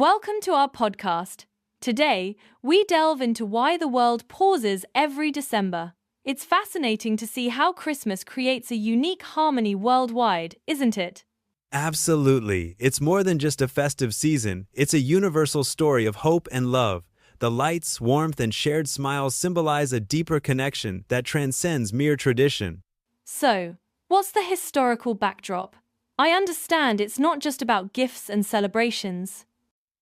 Welcome to our podcast. Today, we delve into why the world pauses every December. It's fascinating to see how Christmas creates a unique harmony worldwide, isn't it? Absolutely. It's more than just a festive season. It's a universal story of hope and love. The lights, warmth, and shared smiles symbolize a deeper connection that transcends mere tradition. So, what's the historical backdrop? I understand it's not just about gifts and celebrations.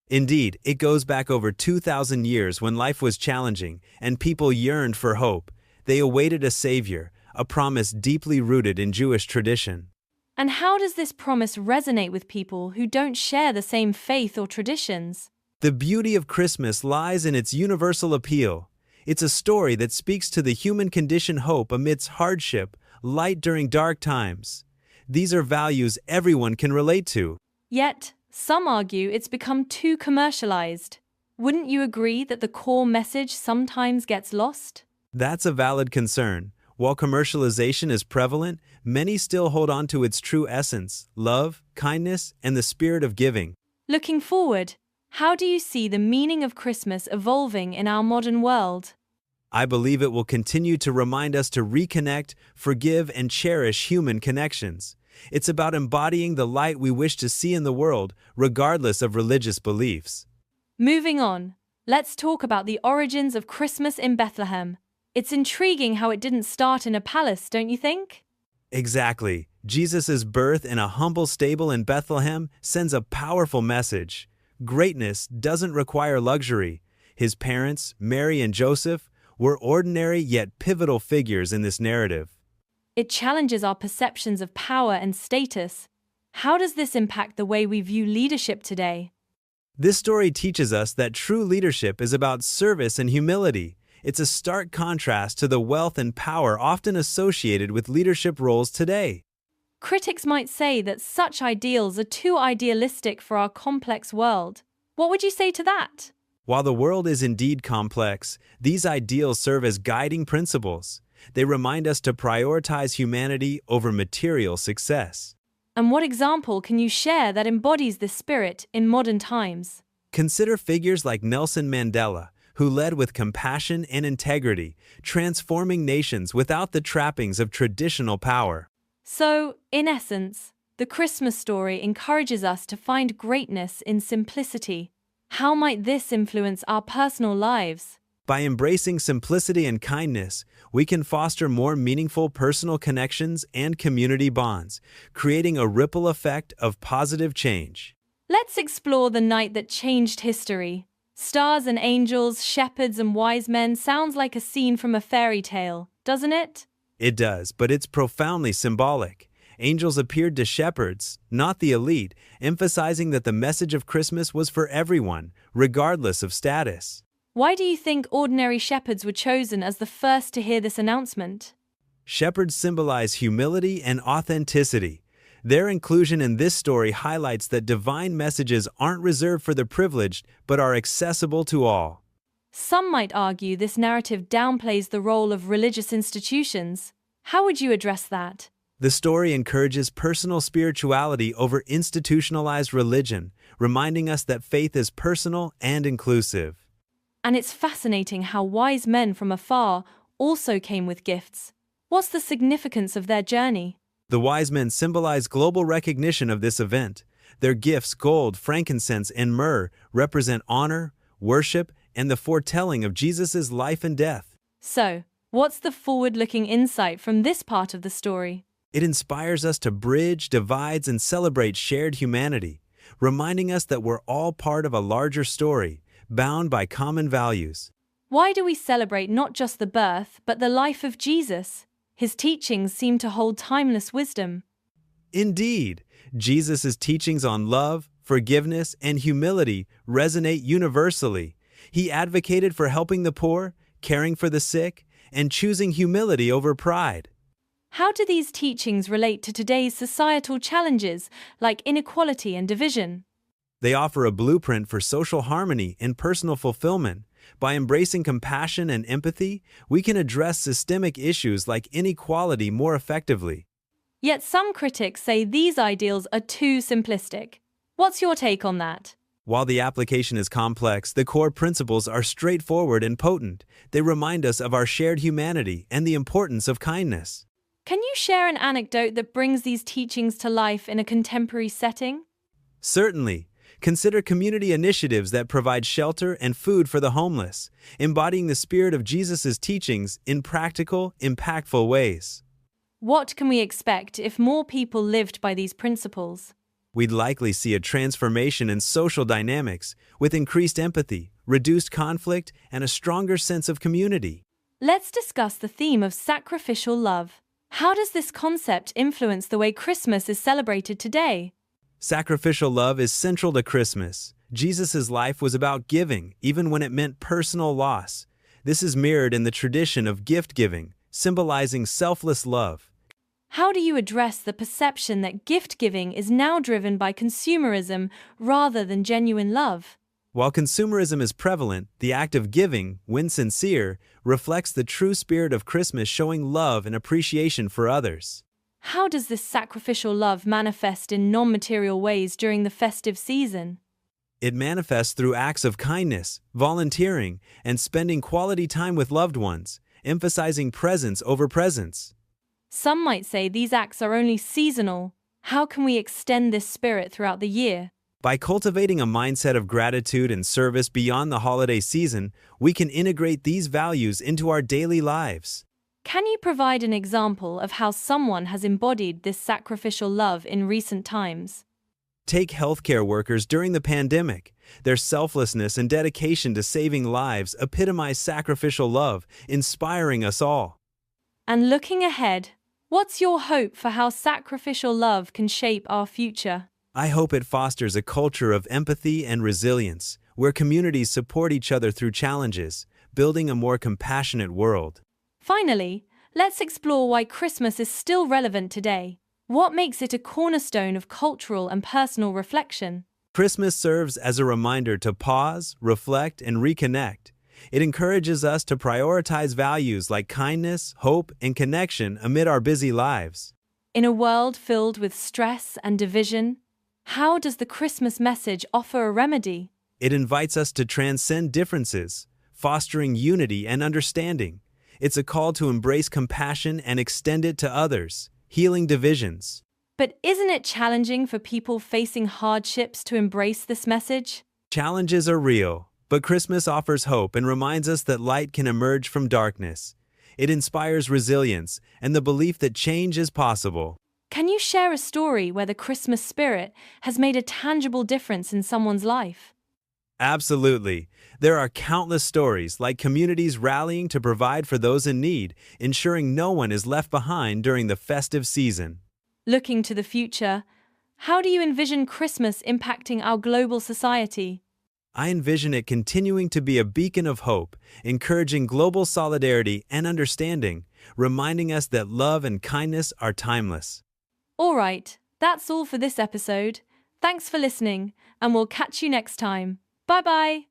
Indeed, it goes back over 2,000 years when life was challenging and people yearned for hope. They awaited a savior, a promise deeply rooted in Jewish tradition. And how does this promise resonate with people who don't share the same faith or traditions? The beauty of Christmas lies in its universal appeal. It's a story that speaks to the human condition, hope amidst hardship, light during dark times. These are values everyone can relate to. Yet, some argue it's become too commercialized. Wouldn't you agree that the core message sometimes gets lost? That's a valid concern. While commercialization is prevalent, many still hold on to its true essence, love, kindness, and the spirit of giving. Looking forward, how do you see the meaning of Christmas evolving in our modern world? I believe it will continue to remind us to reconnect, forgive, and cherish human connections. It's about embodying the light we wish to see in the world, regardless of religious beliefs. Moving on, let's talk about the origins of Christmas in Bethlehem. It's intriguing how it didn't start in a palace, don't you think? Exactly. Jesus' birth in a humble stable in Bethlehem sends a powerful message. Greatness doesn't require luxury. His parents, Mary and Joseph, were ordinary yet pivotal figures in this narrative. It challenges our perceptions of power and status. How does this impact the way we view leadership today? This story teaches us that true leadership is about service and humility. It's a stark contrast to the wealth and power often associated with leadership roles today. Critics might say that such ideals are too idealistic for our complex world. What would you say to that? While the world is indeed complex, these ideals serve as guiding principles. They remind us to prioritize humanity over material success. And what example can you share that embodies this spirit in modern times? Consider figures like Nelson Mandela, who led with compassion and integrity, transforming nations without the trappings of traditional power. So, in essence, the Christmas story encourages us to find greatness in simplicity. How might this influence our personal lives? By embracing simplicity and kindness, we can foster more meaningful personal connections and community bonds, creating a ripple effect of positive change. Let's explore the night that changed history. Stars and angels, shepherds and wise men sounds like a scene from a fairy tale, doesn't it? It does, but it's profoundly symbolic. Angels appeared to shepherds, not the elite, emphasizing that the message of Christmas was for everyone, regardless of status. Why do you think ordinary shepherds were chosen as the first to hear this announcement? Shepherds symbolize humility and authenticity. Their inclusion in this story highlights that divine messages aren't reserved for the privileged, but are accessible to all. Some might argue this narrative downplays the role of religious institutions. How would you address that? The story encourages personal spirituality over institutionalized religion, reminding us that faith is personal and inclusive. And it's fascinating how wise men from afar also came with gifts. What's the significance of their journey? The wise men symbolize global recognition of this event. Their gifts, gold, frankincense, and myrrh, represent honor, worship, and the foretelling of Jesus' life and death. So, what's the forward-looking insight from this part of the story? It inspires us to bridge divides and celebrate shared humanity, reminding us that we're all part of a larger story, bound by common values. Why do we celebrate not just the birth, but the life of Jesus? His teachings seem to hold timeless wisdom. Indeed, Jesus' teachings on love, forgiveness, and humility resonate universally. He advocated for helping the poor, caring for the sick, and choosing humility over pride. How do these teachings relate to today's societal challenges, like inequality and division? They offer a blueprint for social harmony and personal fulfillment. By embracing compassion and empathy, we can address systemic issues like inequality more effectively. Yet some critics say these ideals are too simplistic. What's your take on that? While the application is complex, the core principles are straightforward and potent. They remind us of our shared humanity and the importance of kindness. Can you share an anecdote that brings these teachings to life in a contemporary setting? Certainly, consider community initiatives that provide shelter and food for the homeless, embodying the spirit of Jesus' teachings in practical, impactful ways. What can we expect if more people lived by these principles? We'd likely see a transformation in social dynamics with increased empathy, reduced conflict, and a stronger sense of community. Let's discuss the theme of sacrificial love. How does this concept influence the way Christmas is celebrated today? Sacrificial love is central to Christmas. Jesus' life was about giving, even when it meant personal loss. This is mirrored in the tradition of gift giving, symbolizing selfless love. How do you address the perception that gift-giving is now driven by consumerism rather than genuine love? While consumerism is prevalent, the act of giving, when sincere, reflects the true spirit of Christmas, showing love and appreciation for others. How does this sacrificial love manifest in non-material ways during the festive season? It manifests through acts of kindness, volunteering, and spending quality time with loved ones, emphasizing presence over presence. Some might say these acts are only seasonal. How can we extend this spirit throughout the year? By cultivating a mindset of gratitude and service beyond the holiday season, we can integrate these values into our daily lives. Can you provide an example of how someone has embodied this sacrificial love in recent times? Take healthcare workers during the pandemic. Their selflessness and dedication to saving lives epitomize sacrificial love, inspiring us all. And looking ahead, what's your hope for how sacrificial love can shape our future? I hope it fosters a culture of empathy and resilience, where communities support each other through challenges, building a more compassionate world. Finally, let's explore why Christmas is still relevant today. What makes it a cornerstone of cultural and personal reflection? Christmas serves as a reminder to pause, reflect, and reconnect. It encourages us to prioritize values like kindness, hope, and connection amid our busy lives. In a world filled with stress and division, how does the Christmas message offer a remedy? It invites us to transcend differences, fostering unity and understanding. It's a call to embrace compassion and extend it to others, healing divisions. But isn't it challenging for people facing hardships to embrace this message? Challenges are real, but Christmas offers hope and reminds us that light can emerge from darkness. It inspires resilience and the belief that change is possible. Can you share a story where the Christmas spirit has made a tangible difference in someone's life? Absolutely. There are countless stories like communities rallying to provide for those in need, ensuring no one is left behind during the festive season. Looking to the future, how do you envision Christmas impacting our global society? I envision it continuing to be a beacon of hope, encouraging global solidarity and understanding, reminding us that love and kindness are timeless. All right, that's all for this episode. Thanks for listening, and we'll catch you next time. Bye-bye.